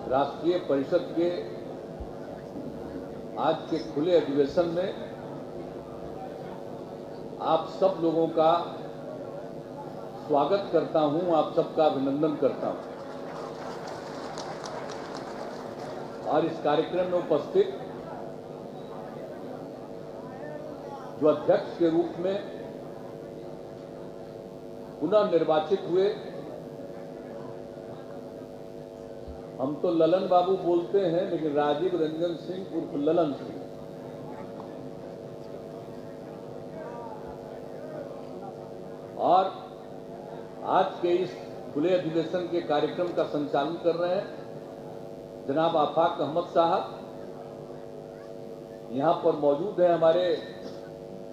राष्ट्रीय परिषद के आज के खुले अधिवेशन में आप सब लोगों का स्वागत करता हूं, आप सबका अभिनंदन करता हूं। और इस कार्यक्रम में उपस्थित जो अध्यक्ष के रूप में पुनः निर्वाचित हुए, हम तो ललन बाबू बोलते हैं लेकिन राजीव रंजन सिंह उर्फ ललन सिंह, और आज के इस खुले अधिवेशन के कार्यक्रम का संचालन कर रहे हैं जनाब आफाक अहमद साहब। यहां पर मौजूद है हमारे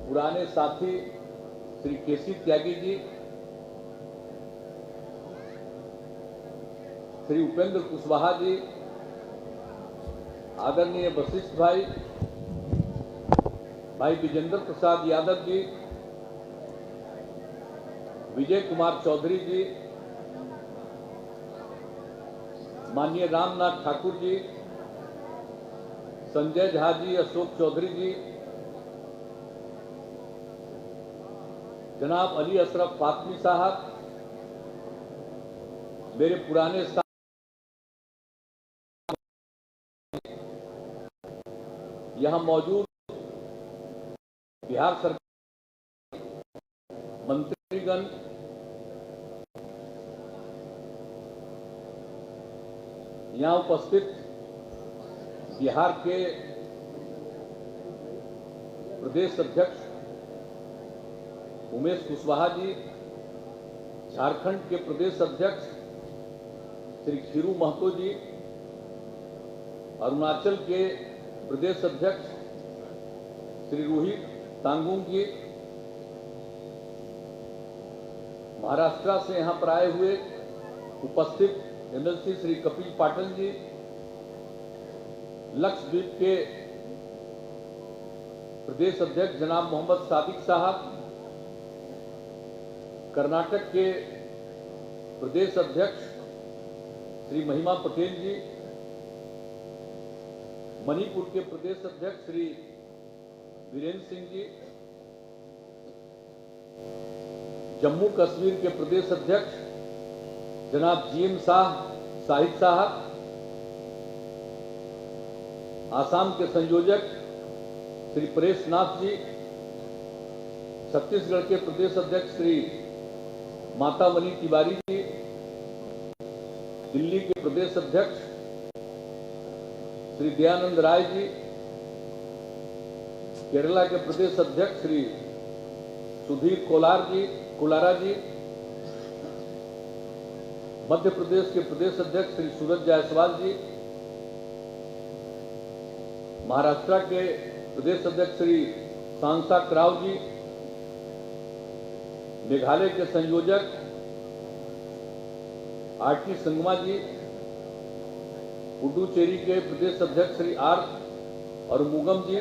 पुराने साथी श्री केसी त्यागी जी, श्री उपेंद्र कुशवाहा जी, आदरणीय वशिष्ठ भाई विजेंद्र प्रसाद यादव जी, विजय कुमार चौधरी जी, माननीय रामनाथ ठाकुर जी, संजय झा जी, अशोक चौधरी जी, जनाब अली अशरफ फातमी साहब, मेरे पुराने यहां मौजूद बिहार सरकार मंत्रीगण, यहां उपस्थित बिहार के प्रदेश अध्यक्ष उमेश कुशवाहा जी, झारखंड के प्रदेश अध्यक्ष श्री खीरू महतो जी, अरुणाचल के प्रदेश अध्यक्ष श्री रोहित तांगुंग जी, महाराष्ट्र से यहां पर आए हुए उपस्थित एमएलसी श्री कपिल पाटिल जी, लक्षद्वीप के प्रदेश अध्यक्ष जनाब मोहम्मद सादिक साहब, कर्नाटक के प्रदेश अध्यक्ष श्री महिमा पटेल जी, मणिपुर के प्रदेश अध्यक्ष श्री वीरेंद्र सिंह जी, जम्मू कश्मीर के प्रदेश अध्यक्ष जनाब जीएम साहिब साहब, आसाम के संयोजक श्री परेश नाथ जी, छत्तीसगढ़ के प्रदेश अध्यक्ष श्री मातामणि तिवारी जी, दिल्ली के प्रदेश अध्यक्ष श्री दयानंद राय जी, केरला के प्रदेश अध्यक्ष श्री सुधीर कोलारा जी, मध्य प्रदेश के प्रदेश अध्यक्ष श्री सूरज जायसवाल जी, महाराष्ट्र के प्रदेश अध्यक्ष श्री सांसा कराव जी, मेघालय के संयोजक आरटी संगमा जी, पुडुचेरी के प्रदेश अध्यक्ष श्री आर और मुगम जी,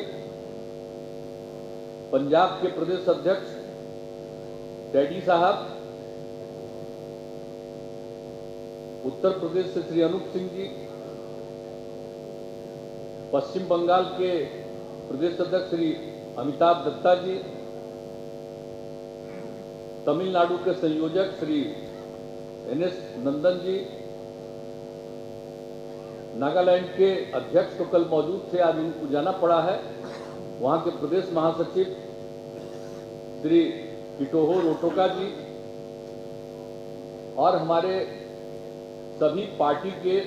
पंजाब के प्रदेश अध्यक्ष डैडी साहब, उत्तर प्रदेश से श्री अनूप सिंह जी, पश्चिम बंगाल के प्रदेश अध्यक्ष श्री अमिताभ दत्ता जी, तमिलनाडु के संयोजक श्री एनएस नंदन जी, नागालैंड के अध्यक्ष तो कल मौजूद थे, आज उनको जाना पड़ा है, वहां के प्रदेश महासचिव श्री किटोहो रोटोका जी, और हमारे सभी पार्टी के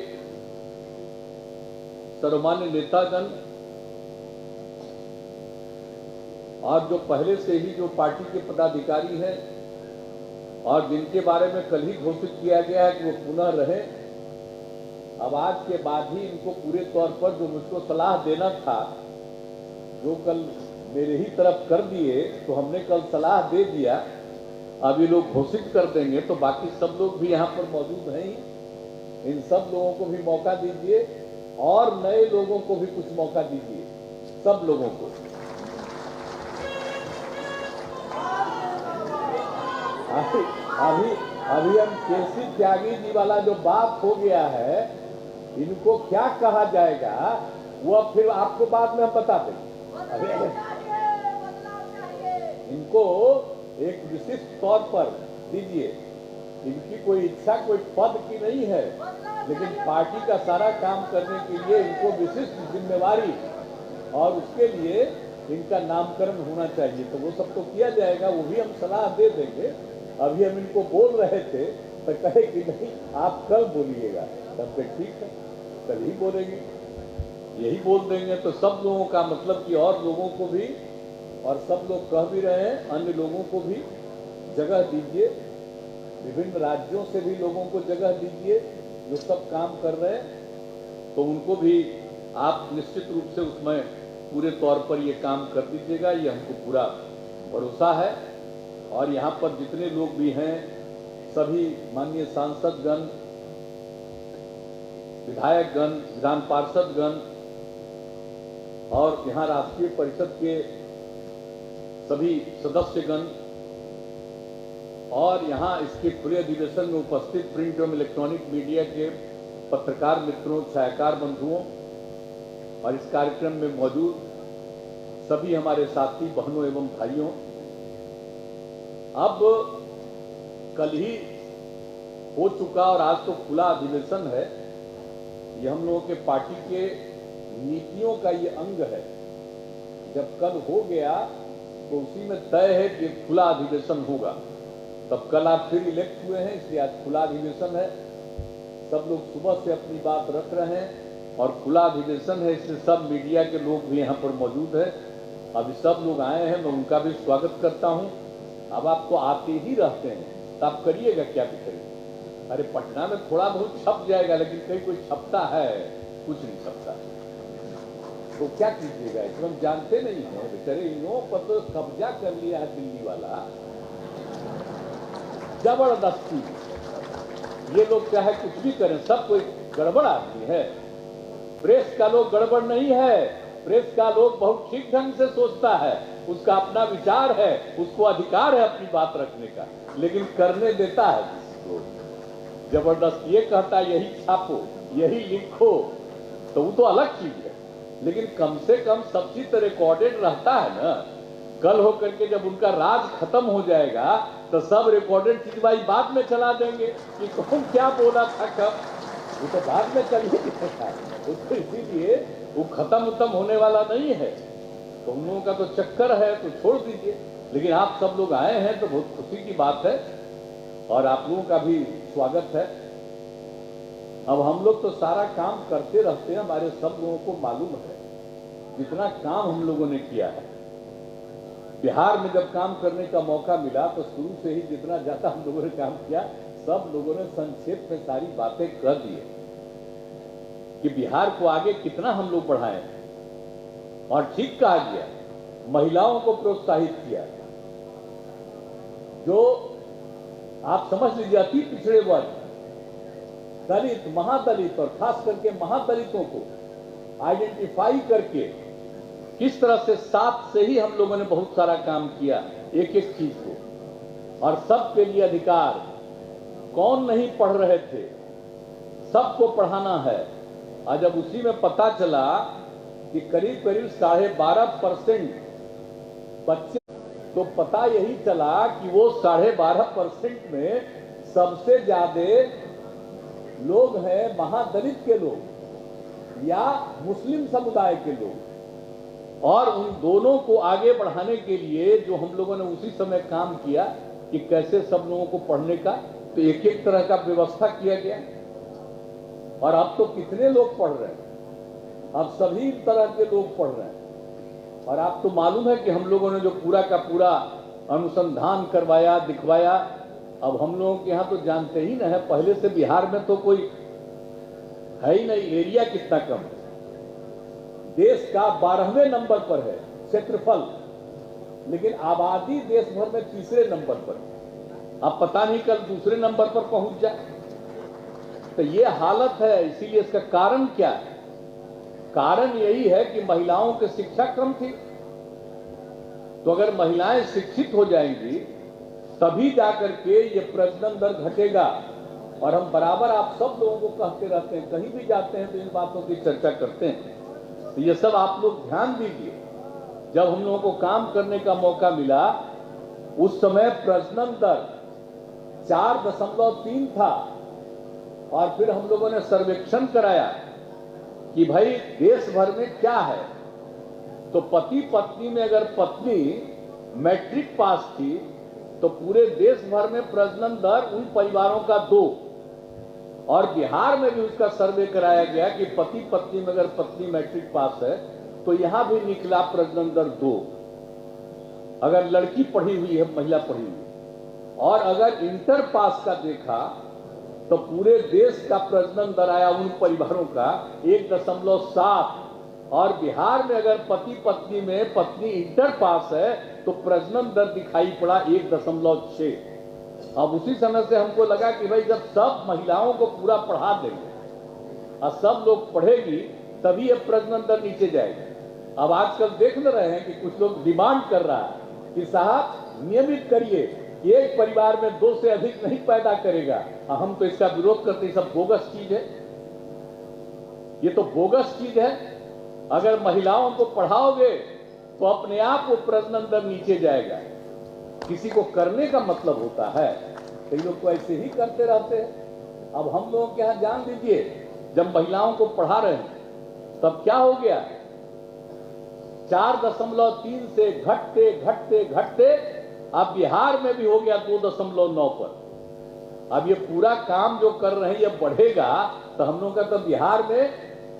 सर्वमान्य नेतागण, और जो पहले से ही जो पार्टी के पदाधिकारी हैं और जिनके बारे में कल ही घोषित किया गया है कि वो पुनः रहें, अब आज के बाद ही इनको पूरे तौर पर जो मुझको सलाह देना था, जो कल मेरे ही तरफ कर दिए, तो हमने कल सलाह दे दिया, अब ये लोग घोषित कर देंगे, तो बाकी सब लोग भी यहाँ पर मौजूद हैं ही, इन सब लोगों को भी मौका दीजिए और नए लोगों को भी कुछ मौका दीजिए, सब लोगों को। अभी हम केसी त्यागी जी वाला जो बात हो गया है, इनको क्या कहा जाएगा वो अब फिर आपको बाद में हम बता देंगे। इनको एक विशिष्ट तौर पर दीजिए। इनकी कोई इच्छा कोई पद की नहीं है, लेकिन पार्टी का सारा काम करने के लिए इनको विशिष्ट जिम्मेवारी और उसके लिए इनका नामकरण होना चाहिए। तो वो सब तो किया जाएगा, वो भी हम सलाह दे देंगे। अभी हम इनको बोल रहे थे तो कहे कि नहीं आप कल बोलिएगा, तब तक ठीक है कल ही बोलेंगे, यही बोल देंगे। तो सब लोगों का मतलब कि और लोगों को भी, और सब लोग कह भी रहे हैं अन्य लोगों को भी जगह दीजिए, विभिन्न राज्यों से भी लोगों को जगह दीजिए जो सब काम कर रहे हैं, तो उनको भी आप निश्चित रूप से उसमें पूरे तौर पर ये काम कर दीजिएगा, ये हमको पूरा भरोसा है। और यहाँ पर जितने लोग भी हैं सभी माननीय सांसदगण, विधायकगण, विधान पार्षदगण और यहाँ राष्ट्रीय परिषद के सभी सदस्यगण और यहाँ इसके खुले अधिवेशन में उपस्थित प्रिंट एवं इलेक्ट्रॉनिक मीडिया के पत्रकार मित्रों, छायाकार बंधुओं और इस कार्यक्रम में मौजूद सभी हमारे साथी बहनों एवं भाइयों, अब कल ही हो चुका और आज तो खुला अधिवेशन है। ये हम लोगों के पार्टी के नीतियों का ये अंग है। जब कल हो गया तो उसी में तय है कि खुला अधिवेशन होगा। तब कल आप फिर इलेक्ट हुए हैं, इसलिए आज खुला अधिवेशन है। सब लोग सुबह से अपनी बात रख रहे हैं और खुला अधिवेशन है, इसलिए सब मीडिया के लोग भी यहाँ पर मौजूद हैं। अभी सब लोग आए हैं, मैं उनका भी स्वागत करता हूँ। अब आप तो आते ही रहते हैं, तो आप करिएगा क्या भी करिए। अरे पटना में थोड़ा बहुत छप जाएगा, लेकिन कहीं कोई छपता है, कुछ नहीं छपता। तो क्या कीजिएगा, इसमें हम जानते नहीं है बेचारे। इन लोगों पर तो कब्जा कर लिया है दिल्ली वाला जबरदस्ती। ये लोग चाहे कुछ भी करें, सब कोई गड़बड़ आदमी है। प्रेस का लोग गड़बड़ नहीं है, प्रेस का लोग बहुत ठीक ढंग से सोचता है, उसका अपना विचार है, उसको अधिकार है अपनी बात रखने का, लेकिन करने देता है जिसको जबरदस्त। ये कहता है यही छापो, यही लिखो, तो वो तो अलग चीज है, लेकिन कम से कम सब चीज तो रिकॉर्डेड रहता है ना। कल होकर के जब उनका राज खत्म हो जाएगा तो सब रिकॉर्डेड चीज भाई बाद में चला देंगे कि कौन क्या बोला था कब, वो तो बाद में चलिए था। उसको इसीलिए वो खत्म होने वाला नहीं है। तो उन लोगों का तो चक्कर है, तो छोड़ दीजिए। लेकिन आप सब लोग आए हैं तो बहुत खुशी की बात है और आप लोगों का भी स्वागत है। अब हम लोग तो सारा काम करते रहते हैं, हमारे सब लोगों को मालूम है जितना काम हम लोगों ने किया है। बिहार में जब काम करने का मौका मिला तो शुरू से ही जितना ज्यादा हम लोगों ने काम किया, सब लोगों ने संक्षेप में सारी बातें कर दी है कि बिहार को आगे कितना हम लोग बढ़ाए। और ठीक कहा गया, महिलाओं को प्रोत्साहित किया, जो आप समझ लीजिए अति पिछड़े वर्ग, दलित, महादलित और खास करके महादलितों को आइडेंटिफाई करके किस तरह से साथ से ही हम लोगों ने बहुत सारा काम किया, एक एक चीज को। और सबके लिए अधिकार, कौन नहीं पढ़ रहे थे, सबको पढ़ाना है। और जब उसी में पता चला कि करीब करीब 12.5% बच्चे, तो पता यही चला कि वो 12.5% में सबसे ज्यादा लोग हैं महादलित के लोग या मुस्लिम समुदाय के लोग। और उन दोनों को आगे बढ़ाने के लिए जो हम लोगों ने उसी समय काम किया कि कैसे सब लोगों को पढ़ने का, तो एक एक तरह का व्यवस्था किया गया। और अब तो कितने लोग पढ़ रहे हैं, अब सभी तरह के लोग पढ़ रहे हैं। और आप तो मालूम है कि हम लोगों ने जो पूरा का पूरा अनुसंधान करवाया, दिखवाया। अब हम लोगों के यहाँ तो जानते ही न है, पहले से बिहार में तो कोई है ही नहीं। एरिया कितना कम है, देश का 12वें नंबर पर है क्षेत्रफल, लेकिन आबादी देश भर में तीसरे नंबर पर है। अब पता नहीं कल दूसरे नंबर पर पहुंच जाए। तो ये हालत है। इसीलिए इसका कारण क्या है? कारण यही है कि महिलाओं की शिक्षा कम थी। तो अगर महिलाएं शिक्षित हो जाएंगी तभी जाकर के ये प्रजनन दर घटेगा, और हम बराबर आप सब लोगों को कहते रहते हैं, कहीं भी जाते हैं तो इन बातों की चर्चा करते हैं। तो ये सब आप लोग ध्यान दीजिए। जब हम लोगों को काम करने का मौका मिला उस समय प्रजनन दर 4.3 था, और फिर हम लोगों ने सर्वेक्षण कराया कि भाई देश भर में क्या है। तो पति पत्नी में अगर पत्नी मैट्रिक पास थी तो पूरे देश भर में प्रजनन दर उन परिवारों का 2, और बिहार में भी उसका सर्वे कराया गया कि पति पत्नी में अगर पत्नी मैट्रिक पास है तो यहां भी निकला प्रजनन दर 2, अगर लड़की पढ़ी हुई है, महिला पढ़ी हुई है। और अगर इंटर पास का देखा तो पूरे देश का प्रजनन दर आया उन परिवारों का 1.7, और बिहार में अगर पति पत्नी में पत्नी इंटर पास है तो प्रजनन दर दिखाई पड़ा 1.6। अब उसी समय से हमको लगा कि भाई जब सब महिलाओं को पूरा पढ़ा देंगे और सब लोग पढ़ेगी तभी ये प्रजनन दर नीचे जाएगा। अब आजकल देख न रहे हैं कि कुछ लोग डिमांड कर रहा है कि साहब नियमित करिए, एक परिवार में 2 से अधिक नहीं पैदा करेगा। हम तो इसका विरोध करते हैं, सब बोगस चीज है, ये तो बोगस चीज है। अगर महिलाओं को पढ़ाओगे तो अपने आप वो प्रजनन दर नीचे जाएगा। किसी को करने का मतलब होता है, कई लोग तो ऐसे ही करते रहते हैं। अब हम लोगों के यहां जान दीजिए, जब महिलाओं को पढ़ा रहे हैं तब क्या हो गया, 4.3 से घटते घटते घटते अब बिहार में भी हो गया 2.9 पर। अब ये पूरा काम जो कर रहे हैं ये बढ़ेगा तो हम लोग का तो बिहार में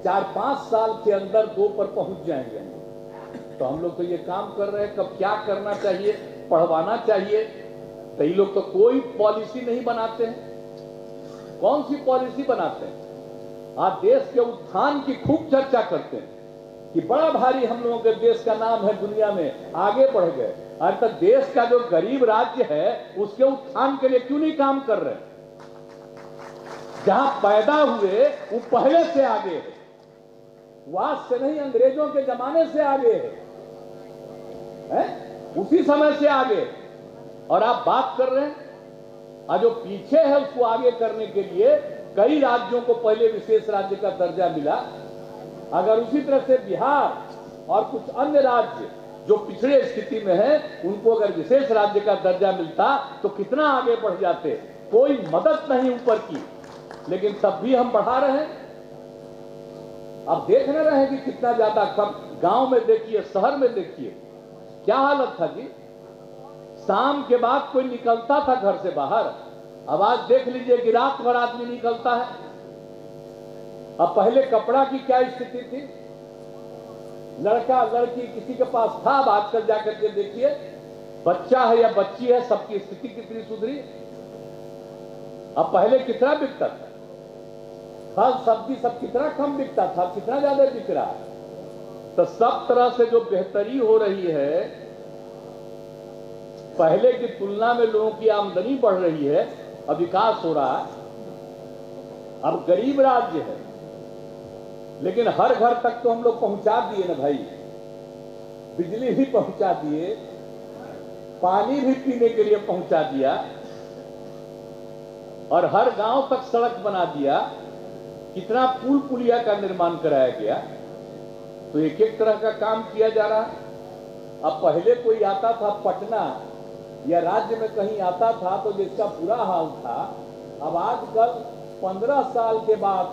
4-5 साल के अंदर 2 पर पहुंच जाएंगे। तो हम लोग तो ये काम कर रहे हैं, कब क्या करना चाहिए, पढ़वाना चाहिए। तो ये लोग तो कोई पॉलिसी नहीं बनाते हैं। कौन सी पॉलिसी बनाते हैं? आज देश के उत्थान की खूब चर्चा करते हैं कि बड़ा भारी हम लोगों के देश का नाम है दुनिया में, आगे बढ़ गए। आज तक देश का जो गरीब राज्य है उसके उत्थान के लिए क्यों नहीं काम कर रहे? जहां पैदा हुए वो पहले से आगे है, आज से नहीं, अंग्रेजों के जमाने से आगे है, उसी समय से आगे। और आप बात कर रहे हैं और जो पीछे है उसको आगे करने के लिए कई राज्यों को पहले विशेष राज्य का दर्जा मिला। अगर उसी तरह से बिहार और कुछ अन्य राज्य जो पिछड़े स्थिति में है उनको अगर विशेष राज्य का दर्जा मिलता तो कितना आगे बढ़ जाते। कोई मदद नहीं ऊपर की, लेकिन तब भी हम बढ़ा रहे हैं। अब देख न रहे हैं कि कितना ज्यादा कम। गांव में देखिए, शहर में देखिए क्या हालत था जी। शाम के बाद कोई निकलता था घर से बाहर, अब आज देख लीजिए कि रात भर आदमी निकलता है। अब पहले कपड़ा की क्या स्थिति थी, लड़का लड़की किसी के पास था, अब आजकल जाकर के देखिए बच्चा है या बच्ची है, सबकी स्थिति कितनी सुधरी। अब पहले कितना बिकता था, फल सब्जी सब कितना कम बिकता था, कितना ज्यादा बिक रहा है। तो सब तरह से जो बेहतरी हो रही है, पहले की तुलना में लोगों की आमदनी बढ़ रही है, अब विकास हो रहा है। अब गरीब राज्य है लेकिन हर घर तक तो हम लोग पहुंचा दिए ना भाई, बिजली भी पहुंचा दिए, पानी भी पीने के लिए पहुंचा दिया, और हर गांव तक सड़क बना दिया, कितना पुल पुलिया का निर्माण कराया गया। तो एक एक तरह का काम किया जा रहा है। अब पहले कोई आता था पटना या राज्य में कहीं आता था तो जिसका बुरा हाल था, अब आजकल 15 साल के बाद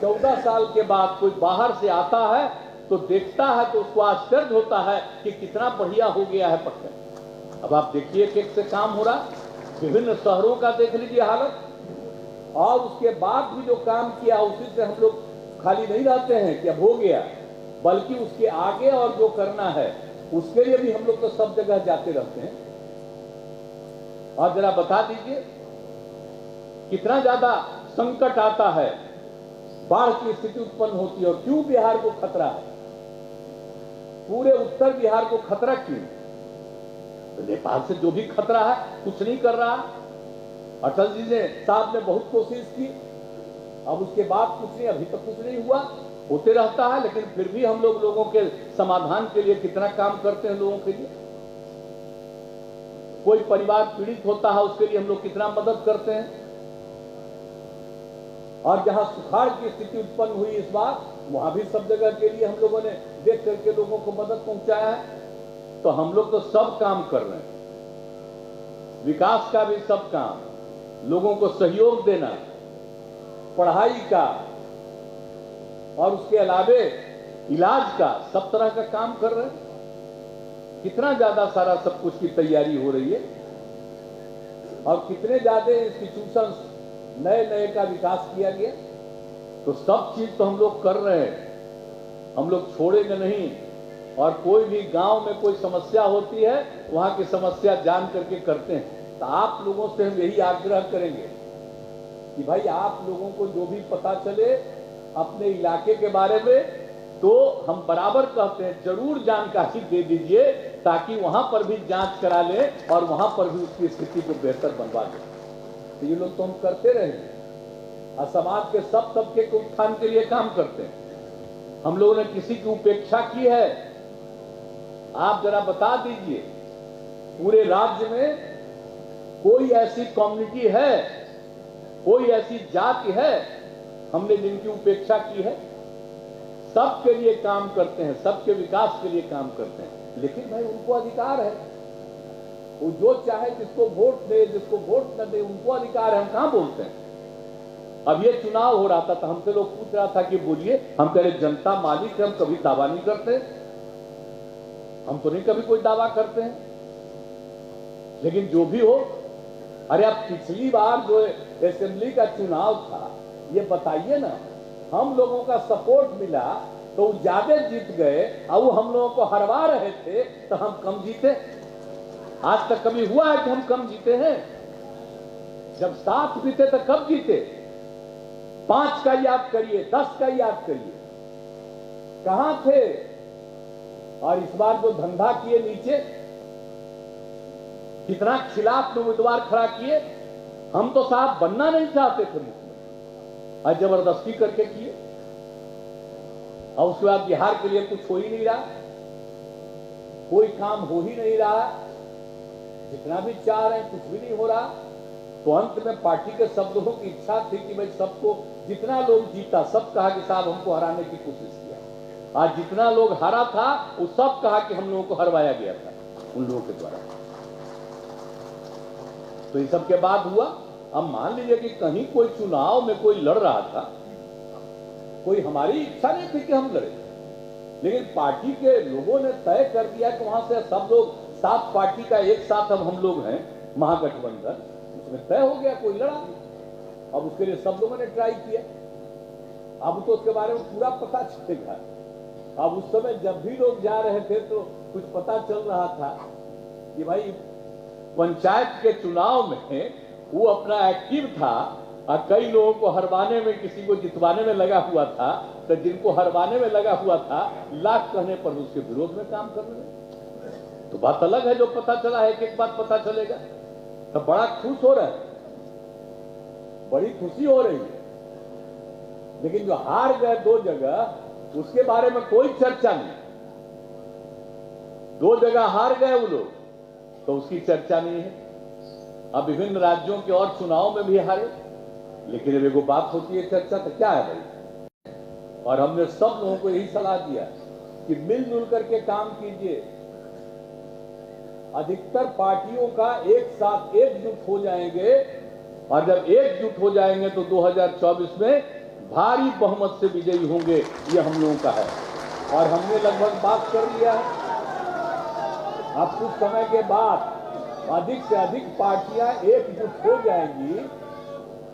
14 साल के बाद कोई बाहर से आता है तो देखता है तो उसको आश्चर्य होता है कि कितना बढ़िया हो गया है पटना। अब आप देखिए एक से काम हो रहा, विभिन्न शहरों का देख लीजिए हालत। और उसके बाद भी जो काम किया उसी से हम लोग खाली नहीं रहते हैं कि अब हो गया, बल्कि उसके आगे और जो करना है उसके लिए भी हम लोग तो सब जगह जाते रहते हैं। और जरा बता दीजिए कितना ज्यादा संकट आता है, बाढ़ की स्थिति उत्पन्न होती है, और क्यों बिहार को खतरा है, पूरे उत्तर बिहार को खतरा क्यों? तो नेपाल से जो भी खतरा है कुछ नहीं कर रहा। अटल जी ने साहब ने बहुत कोशिश की, अब उसके बाद कुछ नहीं, अभी तक कुछ नहीं हुआ, होते रहता है। लेकिन फिर भी हम लोगों के समाधान के लिए कितना काम करते हैं लोगों के लिए। कोई परिवार पीड़ित होता है उसके लिए हम लोग कितना मदद करते हैं। और जहां सुखाड़ की स्थिति उत्पन्न हुई इस बार, वहां भी सब जगह के लिए हम लोगों ने देख करके लोगों को मदद पहुंचाया है। तो हम लोग तो सब काम कर रहे हैं, विकास का भी सब काम, लोगों को सहयोग देना, पढ़ाई का और उसके अलावे इलाज का, सब तरह का काम कर रहे हैं। कितना ज्यादा सारा सब कुछ की तैयारी हो रही है और कितने ज्यादा इंस्टीट्यूशंस नए नए का विकास किया गया। तो सब चीज तो हम लोग कर रहे हैं, हम लोग छोड़ेंगे नहीं। और कोई भी गांव में कोई समस्या होती है, वहां की समस्या जान करके करते हैं। तो आप लोगों से हम यही आग्रह करेंगे कि भाई आप लोगों को जो भी पता चले अपने इलाके के बारे में, तो हम बराबर कहते हैं जरूर जानकारी दे दीजिए, ताकि वहां पर भी जांच करा लें और वहां पर भी उसकी स्थिति को बेहतर बनवा लें। तो ये लोग तो हम करते रहे और समाज के सब तबके के उत्थान के लिए काम करते हैं। हम लोगों ने किसी की उपेक्षा की है? आप जरा बता दीजिए, पूरे राज्य में कोई ऐसी कम्युनिटी है, कोई ऐसी जाति है हमने जिनकी उपेक्षा की है? सबके लिए काम करते हैं, सबके विकास के लिए काम करते हैं। लेकिन भाई उनको अधिकार है, वो जो चाहे जिसको वोट दे, जिसको वोट न दे, उनको अधिकार है। हम कहां बोलते हैं? अब ये चुनाव हो रहा था तो हमसे लोग पूछ रहा था कि बोलिए, हम कह रहे जनता मालिक है, हम कभी दावा नहीं करते, हम तो नहीं कभी कोई दावा करते हैं। लेकिन जो भी हो, अरे अब पिछली बार जो असेंबली का चुनाव था, ये बताइए ना, हम लोगों का सपोर्ट मिला तो वो ज्यादा जीत गए और वो हम लोगों को हरवा रहे थे तो हम कम जीते। आज तक कभी हुआ है कि हम कम जीते हैं? जब 7 जीते तो कब जीते? 5 का याद करिए, 10 का याद करिए, कहां थे? और इस बार जो धंधा किए नीचे, कितना खिलाफ उम्मीदवार खड़ा किए। हम तो साहब बनना नहीं चाहते थे मुख्यमंत्री, और जबरदस्ती करके किए। और उसके बाद बिहार के लिए कुछ हो ही नहीं रहा, कोई काम हो ही नहीं रहा, जितना भी चाह रहे हैं कुछ भी नहीं हो रहा। तो अंत में पार्टी के सब लोगों की इच्छा थी कि भाई सबको, जितना लोग जीता सब कहा कि साहब हमको हराने की कोशिश किया। आज जितना लोग हारा था वो सब कहा कि हम लोगों को हरवाया गया था उन लोगों के द्वारा। तो इस सब के बाद हुआ, अब मान लीजिए कि कहीं कोई चुनाव में कोई लड़ रहा था, कोई हमारी इच्छा नहीं थी कि हम लड़े, लेकिन पार्टी के लोगों ने तय कर दिया कि वहां से सब लोग, 7 पार्टी का एक साथ अब हम लोग हैं महागठबंधन, उसमें तय हो गया, कोई लड़ा। अब उसके लिए सब लोगों ने ट्राई किया। अब तो उसके बारे में पूरा पता चलेगा। अब उस समय जब भी लोग जा रहे थे तो कुछ पता चल रहा था कि भाई पंचायत के चुनाव में वो अपना एक्टिव था और कई लोगों को हरवाने में, किसी को जितवाने में लगा हुआ था। तो जिनको हरवाने में लगा हुआ था, लाख कहने पर उसके विरोध में काम करने लगे। तो बात अलग है जो पता चला है, एक बात पता चलेगा तो बड़ा खुश हो रहा है, बड़ी खुशी हो रही है। लेकिन जो हार गए 2 जगह, उसके बारे में कोई चर्चा नहीं। 2 जगह हार गए वो लोग, तो उसकी चर्चा नहीं है। अब विभिन्न राज्यों के और चुनाव में भी हारे, लेकिन अब एगो बात होती है चर्चा, तो क्या है भाई? और हमने सब लोगों को यही सलाह दिया कि मिलजुल करके काम कीजिए। अधिकतर पार्टियों का एक साथ एकजुट हो जाएंगे, और जब एकजुट हो जाएंगे तो 2024 में भारी बहुमत से विजयी होंगे, ये हम लोगों का है। और हमने लगभग बात कर लिया है। अब कुछ समय के बाद अधिक से अधिक पार्टियां एकजुट हो जाएंगी।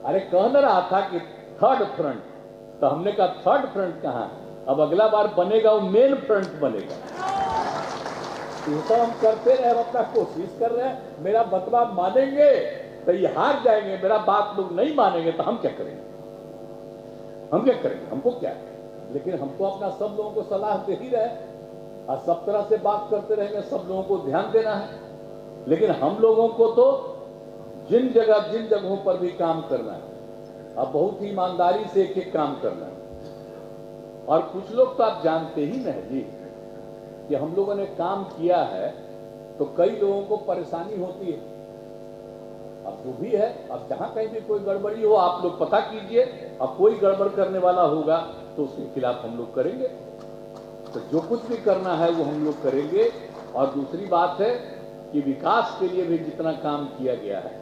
अरे कह न रहा था कि 3rd फ्रंट, तो हमने कहा 3rd फ्रंट कहां? अब अगला बार बनेगा वो मेन फ्रंट बनेगा। ये तो हम करते रहे, हम अपना कोशिश कर रहे हैं। मेरा बतवा मानेंगे तो ये हार जाएंगे, मेरा बात लोग नहीं मानेंगे तो हम क्या करेंगे? हम क्या करेंगे? हमको क्या है? लेकिन हमको अपना सब लोगों को सलाह दे ही रहे और सब तरह से बात करते रहेंगे, सब लोगों को ध्यान देना है। लेकिन हम लोगों को तो जिन जगहों पर भी काम करना है, अब बहुत ही ईमानदारी से एक-एक काम करना है। और कुछ लोग तो आप जानते ही नहीं जी कि हम लोगों ने काम किया है तो कई लोगों को परेशानी होती है। अब जो भी है, अब जहां कहीं भी कोई गड़बड़ी हो आप लोग पता कीजिए, अब कोई गड़बड़ करने वाला होगा तो उसके खिलाफ हम लोग करेंगे। तो जो कुछ भी करना है वो हम लोग करेंगे। और दूसरी बात है कि विकास के लिए भी जितना काम किया गया है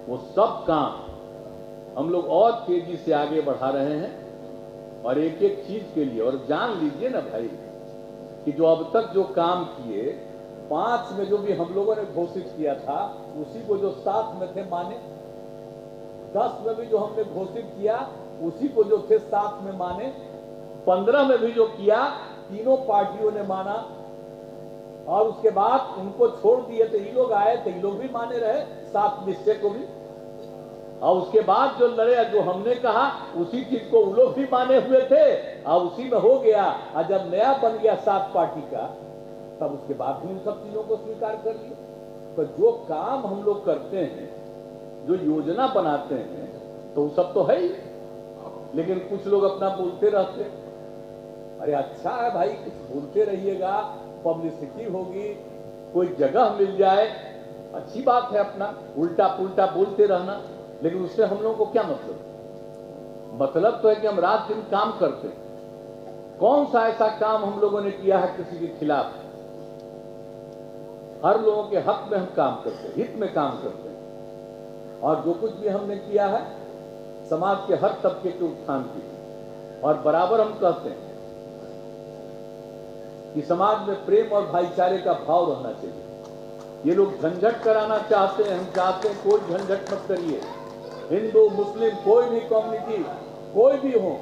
वो सब काम हम लोग और तेजी से आगे बढ़ा रहे हैं। और एक एक चीज के लिए, और जान लीजिए ना भाई कि जो अब तक जो काम किए, 5 में जो भी हम लोगों ने घोषित किया था उसी को जो 7 में थे माने, 10 में भी जो हमने घोषित किया उसी को जो थे 7 में माने, 15 में भी जो किया तीनों पार्टियों ने माना, और उसके बाद उनको छोड़ दिए तो ये लोग आए तो ये लोग भी माने रहे 7 निश्चय को भी, और उसके बाद जो लड़े जो हमने कहा उसी चीज को वो लोग भी माने हुए थे और उसी में हो गया। और जब नया बन गया 7 पार्टी का तब उसके बाद भी उन सब चीजों को स्वीकार कर लिया। तो जो काम हम लोग करते हैं, जो योजना बनाते हैं, तो वो सब तो है ही, लेकिन कुछ लोग अपना बोलते रहते। अरे अच्छा है भाई, कुछ बोलते रहिएगा, पब्लिसिटी होगी, कोई जगह मिल जाए, अच्छी बात है। अपना उल्टा पुल्टा बोलते रहना, लेकिन उससे हम लोगों को क्या मतलब? मतलब तो है कि हम रात दिन काम करते हैं। कौन सा ऐसा काम हम लोगों ने किया है किसी के खिलाफ? हर लोगों के हक में हम काम करते हैं, हित में काम करते हैं। और जो कुछ भी हमने किया है समाज के हर तबके के उत्थान के लिए। और बराबर हम कहते हैं कि समाज में प्रेम और भाईचारे का भाव रहना चाहिए। ये लोग झंझट कराना चाहते हैं, हम चाहते हैं कोई झंझट मत करिए। हिंदू मुस्लिम कोई भी कम्युनिटी कोई भी हो,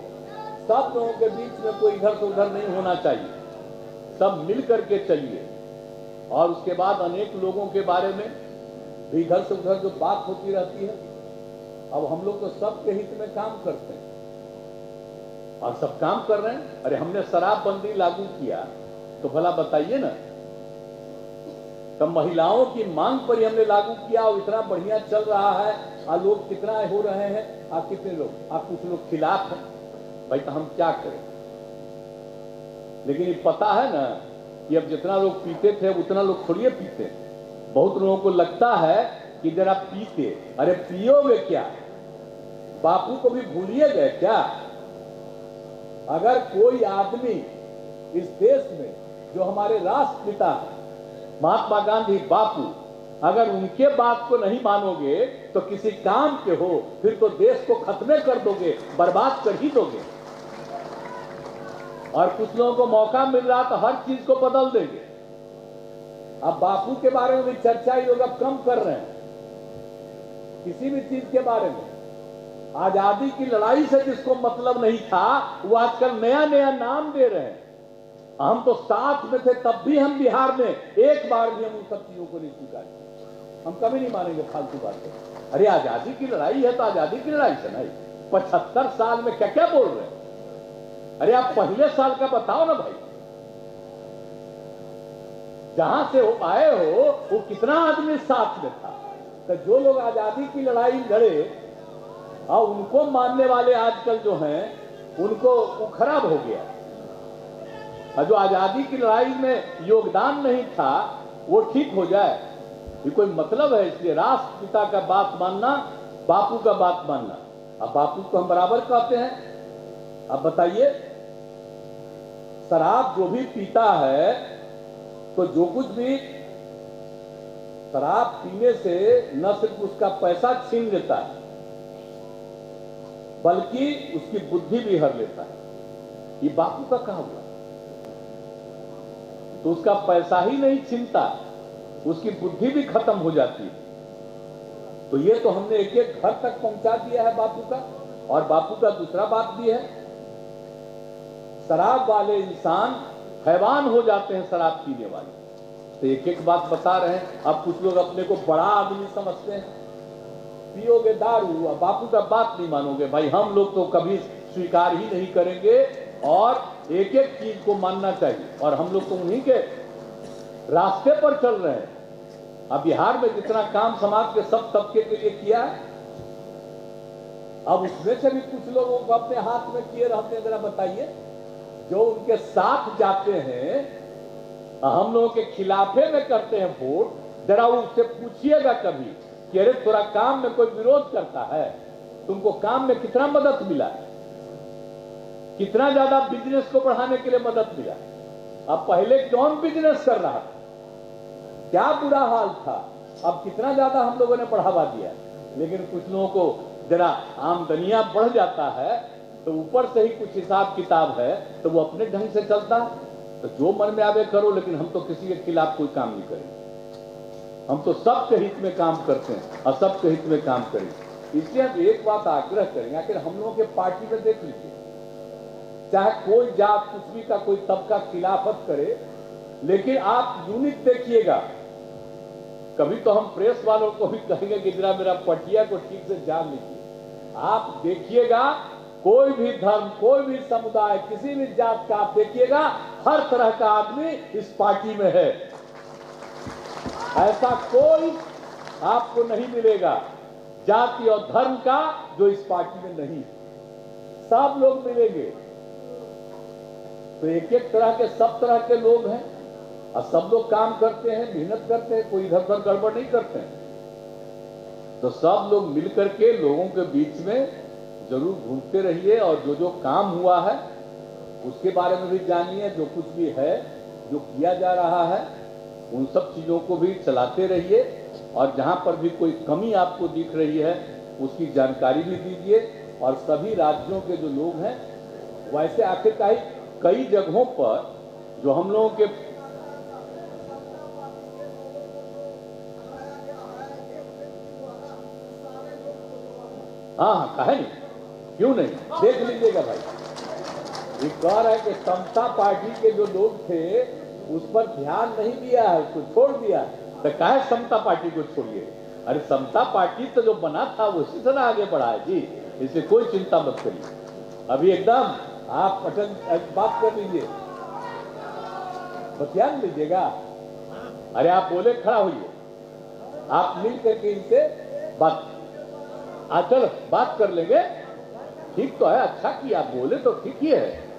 सब लोगों के बीच में कोई इधर से उधर नहीं होना चाहिए। सब मिल करके चलिए। और उसके बाद अनेक लोगों के बारे में भी इधर से उधर जो बात होती रहती है, अब हम लोग तो सबके हित में काम करते हैं और सब काम कर रहे हैं। अरे हमने शराबबंदी लागू किया तो भला बताइए ना, तब महिलाओं की मांग पर ही हमने लागू किया और इतना बढ़िया चल रहा है। और लोग कितना हो रहे हैं, आप कितने लोग, आप कुछ लोग खिलाफ हैं भाई, तो हम क्या करें? लेकिन ये पता है ना कि अब जितना लोग पीते थे उतना लोग थोड़ी पीते। बहुत लोगों को लगता है कि जरा पीते, अरे पियोगे क्या? बापू को भी भूलिए गए क्या? अगर कोई आदमी इस देश में जो हमारे राष्ट्रपिता हैं महात्मा गांधी बापू, अगर उनके बात को नहीं मानोगे तो किसी काम के हो, फिर तो देश को खत्म कर दोगे, बर्बाद कर ही दोगे। और कुछ लोगों को मौका मिल रहा तो हर चीज को बदल देंगे। अब बापू के बारे में भी चर्चा ये लोग अब कम कर रहे हैं। किसी भी चीज के बारे में, आजादी की लड़ाई से जिसको मतलब नहीं था वो आजकल नया नया नाम दे रहे हैं। हम तो साथ में थे तब भी हम बिहार में एक बार भी हम उन सब चीजों को नहीं स्वीकार किया। हम कभी नहीं मानेंगे फालतू बातें। अरे आजादी की लड़ाई है तो आजादी की लड़ाई से नहीं, 75 साल में क्या क्या बोल रहे हैं? अरे आप पहले साल का बताओ ना भाई, जहां से हो आए हो वो कितना आदमी साथ में था? तो जो लोग आजादी की लड़ाई लड़े और उनको मानने वाले आजकल जो हैं उनको वो खराब हो गया। और जो आजादी की लड़ाई में योगदान नहीं था वो ठीक हो जाए, ये कोई मतलब है? इसलिए राष्ट्रपिता का बात मानना, बापू का बात मानना। अब बापू को हम बराबर कहते हैं। अब बताइए, शराब जो भी पीता है तो जो कुछ भी शराब पीने से न सिर्फ उसका पैसा छीन लेता है बल्कि उसकी बुद्धि भी हर लेता है। ये बापू का कहा हुआ। तो उसका पैसा ही नहीं छीनता, उसकी बुद्धि भी खत्म हो जाती है। तो ये तो हमने एक एक घर तक पहुंचा दिया है बापू का। और बापू का दूसरा बात भी है, शराब वाले इंसान हैवान हो जाते हैं शराब पीने वाले। तो एक एक बात बता रहे हैं। अब कुछ लोग अपने को बड़ा आदमी समझते हैं, पियोगे दारू और बापू का बात नहीं मानोगे। भाई हम लोग तो कभी स्वीकार ही नहीं करेंगे और एक एक चीज को मानना चाहिए। और हम लोग तो उन्हीं के रास्ते पर चल रहे हैं। अब बिहार में जितना काम समाज के सब तबके के लिए किया है, अब उसमें से भी कुछ लोगों को अपने हाथ में किए रहते हैं। जरा बताइए, जो उनके साथ जाते हैं, हम लोगों के खिलाफे में करते हैं वोट, जरा उससे पूछिएगा कभी कि अरे थोड़ा काम में कोई विरोध करता है, तुमको काम में कितना मदद मिला, कितना ज्यादा बिजनेस को बढ़ाने के लिए मदद मिला। अब पहले कौन बिजनेस कर रहा था, क्या बुरा हाल था, अब कितना ज्यादा हम लोगों ने बढ़ावा दिया। लेकिन कुछ लोगों को जरा आमदनियां बढ़ जाता है तो ऊपर से ही कुछ हिसाब किताब है तो वो अपने ढंग से चलता है, तो जो मन में आवे करो, लेकिन हम तो किसी के खिलाफ कोई काम नहीं करेंगे। हम तो सबके हित में काम करते हैं और सबके हित में काम करेंगे। इसलिए हम एक बात आग्रह करेंगे, आखिर हम लोगों के पार्टी में देख लीजिए, चाहे कोई जात कुछ भी का कोई तबका खिलाफत करे, लेकिन आप यूनिट देखिएगा। कभी तो हम प्रेस वालों को भी कहेंगे कि जरा मेरा पटिया को ठीक से जान लीजिए। आप देखिएगा, कोई भी धर्म, कोई भी समुदाय, किसी भी जात का आप देखिएगा, हर तरह का आदमी इस पार्टी में है। ऐसा कोई आपको नहीं मिलेगा जाति और धर्म का जो इस पार्टी में नहीं है। सब लोग मिलेंगे। तो एक एक तरह के, सब तरह के लोग हैं और सब लोग काम करते हैं, मेहनत करते हैं, कोई इधर उधर गड़बड़ नहीं करते हैं। तो सब लोग मिलकर के लोगों के बीच में जरूर घूमते रहिए और जो जो काम हुआ है उसके बारे में भी जानिए। जो कुछ भी है, जो किया जा रहा है, उन सब चीजों को भी चलाते रहिए और जहां पर भी कोई कमी आपको दिख रही है उसकी जानकारी भी दीजिए। और सभी राज्यों के जो लोग हैं, वैसे आखिरकार कई जगहों पर जो हम लोगों के हाँ कहे नहीं, क्यों नहीं, देख लीजिएगा भाई। ये कह रहा है कि समता पार्टी के जो लोग थे उस पर ध्यान नहीं दिया है, उसको छोड़ दिया। तो कहे समता पार्टी को छोड़िए। अरे समता पार्टी तो जो बना था वो इसी तरह आगे बढ़ा है जी, इससे कोई चिंता मत करिए। अभी एकदम आप पटन बात कर लीजिए, बतियान लीजिएगा। अरे आप बोले खड़ा होइए, आप मिल करके इनसे बात, चलो बात कर लेंगे। ठीक तो है, अच्छा किया, बोले तो ठीक ही है।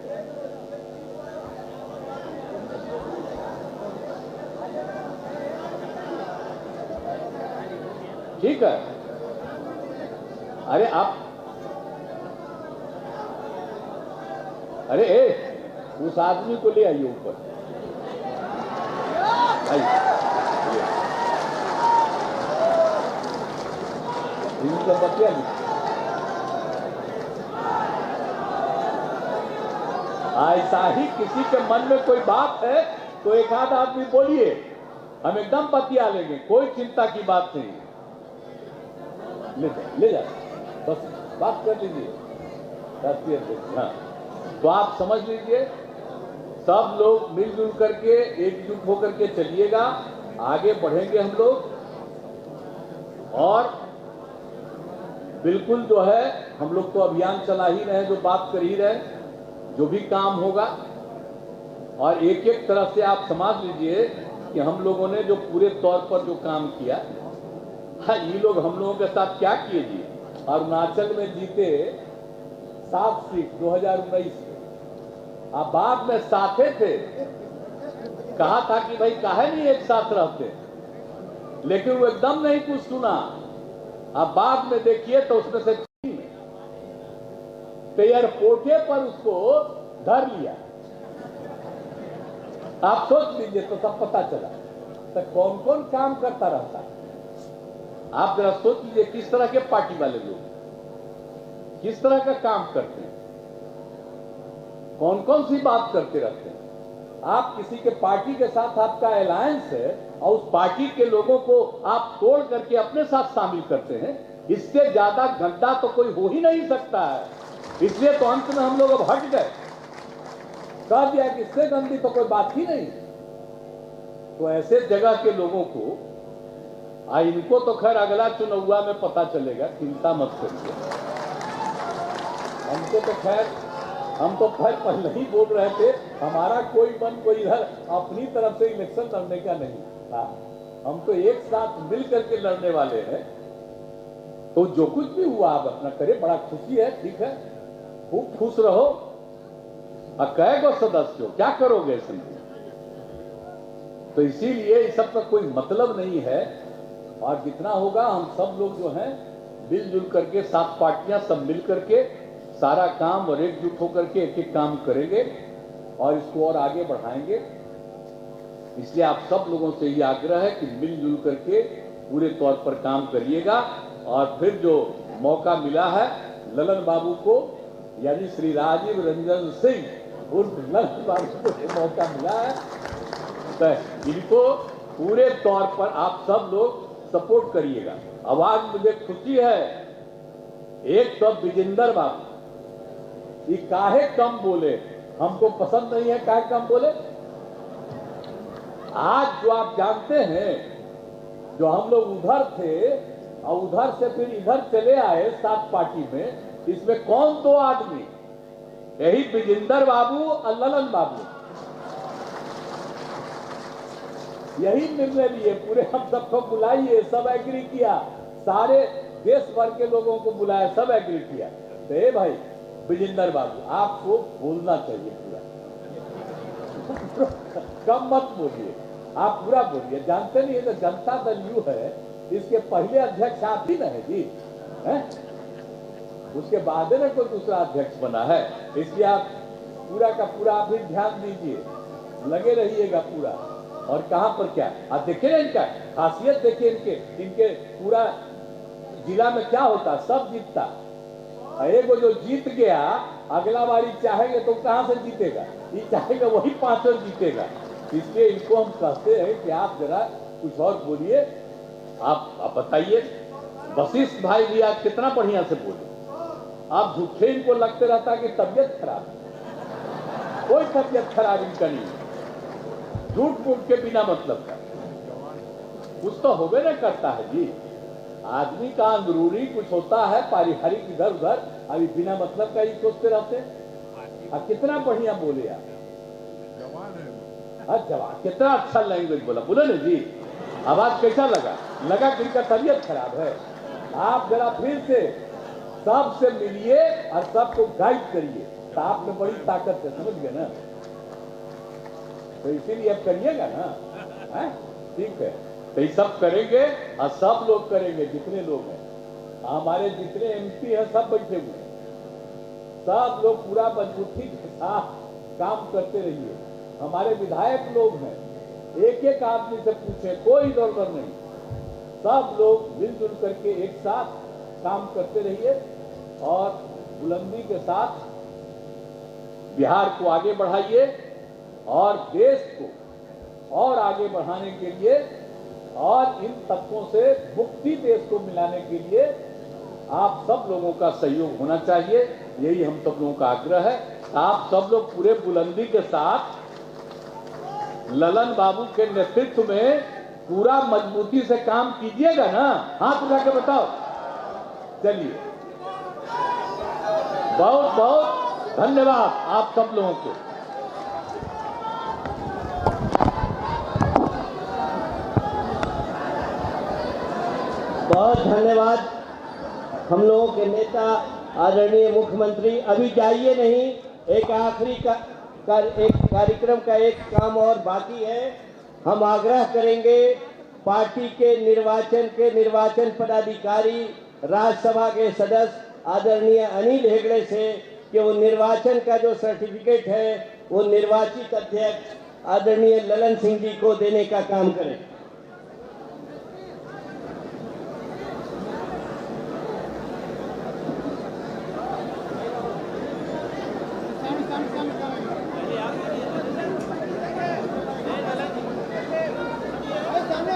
ठीक है। अरे आप, अरे उस आदमी को ले आइए ऊपर, आइए। इनका बतिया नहीं, ऐसा ही किसी के मन में कोई बात है तो एक आध आदमी बोलिए, हम एकदम बतिया लेंगे, कोई चिंता की बात नहीं। ले जा, बस बात कर लीजिए राष्ट्रीय अध्यक्ष। हाँ, तो आप समझ लीजिए, सब लोग मिलजुल करके एकजुट होकर के चलिएगा, आगे बढ़ेंगे हम लोग। और बिल्कुल जो है हम लोग तो अभियान चला ही रहे, जो बात कर ही रहे, जो भी काम होगा। और एक एक तरह से आप समझ लीजिए कि हम लोगों ने जो पूरे तौर पर जो काम किया, हाँ, ये लोग हम लोगों के साथ क्या किए जी। अरुणाचल में जीते 7 सीट 2019 में, आप बाद में साथे थे, कहा था कि भाई काहे नहीं एक साथ रहते, लेकिन वो एकदम नहीं कुछ सुना। आप बाद में देखिए तो उसमें से एयरपोर्टे पर उसको धर लिया। आप सोच लीजिए तो सब पता चला तो कौन कौन काम करता रहता है। आप जरा सोच लीजिए किस तरह के पार्टी वाले लोग किस तरह का काम करते हैं, कौन कौन सी बात करते रहते हैं। आप किसी के पार्टी के साथ आपका अलायंस है और उस पार्टी के लोगों को आप तोड़ करके अपने साथ शामिल करते हैं, इससे ज्यादा गंदा तो कोई हो ही नहीं सकता है। इसलिए तो अंत में हम लोग अब हट गए, कह दिया कि इससे गंदी तो कोई बात ही नहीं। तो ऐसे जगह के लोगों को इनको तो खैर अगला चुनाव में पता चलेगा, चिंता मत करिए। हमको तो खैर, हम तो खैर पहले ही बोल रहे थे, हमारा कोई मन कोई इधर अपनी तरफ से इलेक्शन लड़ने का नहीं था। हम तो एक साथ मिल करके लड़ने वाले हैं। तो जो कुछ भी हुआ आप अपना करे, बड़ा खुशी है, ठीक है, खूब खुश रहो। अब कै गो सदस्य हो, क्या करोगे इसमें? तो इसीलिए इस सब का कोई मतलब नहीं है। और जितना होगा हम सब लोग जो हैं मिलजुल करके, 7 पार्टियां सब मिल करके सारा काम और एकजुट होकर के एक एक काम करेंगे और इसको और आगे बढ़ाएंगे। इसलिए आप सब लोगों से ये आग्रह है कि मिलजुल करके पूरे तौर पर काम करिएगा। और फिर जो मौका मिला है ललन बाबू को, यानी श्री राजीव रंजन सिंह उर्फ ललन बाबू को मौका मिला है, तो इनको पूरे तौर पर आप सब लोग सपोर्ट करिएगा। अब आज मुझे खुशी है, एक तो विजेंद्र बाबू ये काहे कम बोले, हमको पसंद नहीं है काहे कम बोले। आज जो आप जानते हैं, जो हम लोग उधर थे और उधर से फिर इधर चले आए 7 पार्टी में, इसमें कौन 2 आदमी, यही विजेंद्र बाबू और ललन बाबू, यही निर्णय लिए। पूरे हम सबको बुलाइए, सब एग्री किया, सारे देश भर के लोगों को बुलाया, सब एग्री किया। तो भाई विजेंद्र बाबू आपको बोलना चाहिए पूरा कम मत बोलिए, आप पूरा बोलिए। जानते नहीं है तो जनता दल यू है, इसके पहले अध्यक्ष आप ही न है जी, है? उसके बाद में कोई दूसरा अध्यक्ष बना है। इसलिए आप पूरा का पूरा आप भी ध्यान दीजिए, लगे रहिएगा पूरा। और कहां पर क्या आप देखिए, इनका खासियत देखिए, इनके पूरा जिला में क्या होता, सब जीतता। एक वो जो जीत गया अगला बारी चाहेंगे तो कहां से जीतेगा, ये चाहेगा वही 5 जीतेगा। इसलिए इनको हम कहते हैं कि आप जरा कुछ और बोलिए, आप बताइए। वशिष्ठ भाई भी आज कितना बढ़िया से बोले, आप झूठे इनको लगते रहता कि तबियत खराब है, कोई तबियत खराब इनका नहीं, झूठ मूठ के बिना मतलब का कुछ तो होबे न करता है जी। आदमी का अंदरूनी कुछ होता है, पारिवारिक इधर उधर, अभी बिना मतलब का ही सोचते रहते हैं। कितना बढ़िया बोले आप, जवान कितना अच्छा लैंग्वेज बोला, बोले ना जी। आवाज कैसा लगा कि इनका तबीयत खराब है। आप जरा फिर से सबसे मिलिए और सबको गाइड करिए, तो आप में बड़ी ताकत है, समझ गए ना। तो इसीलिए अब करिएगा ना, ठीक है। तो ये सब करेंगे और सब लोग करेंगे, जितने लोग हैं हमारे, जितने एमपी हैं सब बैठे हुए हैं, सब लोग पूरा मजबूती के साथ काम करते रहिए। हमारे विधायक लोग हैं, एक एक आदमी से पूछे, कोई इधर नहीं, सब लोग मिलजुल करके एक साथ काम करते रहिए और बुलंदी के साथ बिहार को आगे बढ़ाइए और देश को और आगे बढ़ाने के लिए और इन तत्वों से मुक्ति देश को मिलाने के लिए आप सब लोगों का सहयोग होना चाहिए। यही हम सब लोगों का आग्रह है। आप सब लोग पूरे बुलंदी के साथ ललन बाबू के नेतृत्व में पूरा मजबूती से काम कीजिएगा ना, हाथ उठा के बताओ। चलिए, बहुत बहुत धन्यवाद आप सब लोगों को। बहुत धन्यवाद हम लोगों के नेता आदरणीय मुख्यमंत्री। अभी जाइए नहीं, एक आखिरी एक कार्यक्रम का एक काम और बाकी है। हम आग्रह करेंगे पार्टी के निर्वाचन पदाधिकारी, राज्यसभा के सदस्य आदरणीय अनिल हेगड़े से कि वो निर्वाचन का जो सर्टिफिकेट है वो निर्वाचित अध्यक्ष आदरणीय ललन सिंह जी को देने का काम करें। सामने